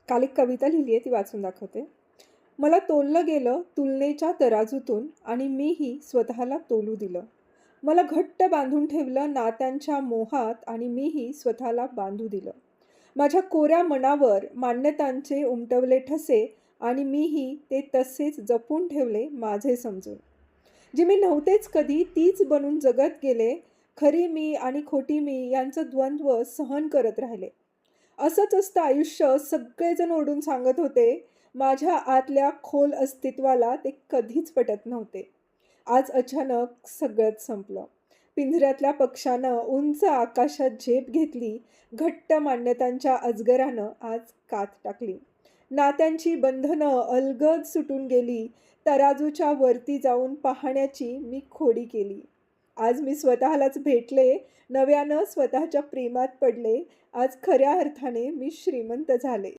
काल एक कविता लिहिली आहे, ती वाचून दाखवते. मला तोललं गेलं तुलनेच्या तराजूतून आणि मीही स्वतःला तोलू दिलं. मला घट्ट बांधून ठेवलं नात्यांच्या मोहात आणि मीही स्वतःला बांधू दिलं. माझ्या कोऱ्या मनावर मान्यतांचे उमटवले ठसे आणि मीही ते तसेच जपून ठेवले माझे समजून. जी मी नव्हतेच कधी तीच बनून जगत गेले. खरी मी आणि खोटी मी यांचं द्वंद्व सहन करत राहिले. असंच असतं आयुष्य सगळेजण ओरडून सांगत होते. माझ्या आतल्या खोल अस्तित्वाला ते कधीच पटत नव्हते. आज अचानक सगळंच संपलं. पिंजऱ्यातल्या पक्ष्यानं उंच आकाशात झेप घेतली. घट्ट मान्यतांच्या अजगरानं आज कात टाकली. नात्यांची बंधनं अलगद सुटून गेली. तराजूच्या वरती जाऊन पाहण्याची मी खोडी केली. आज मी स्वतःलाच भेटले. नव्यानं स्वतःच्या प्रेमात पडले. आज खऱ्या अर्थाने मी श्रीमंत झाले.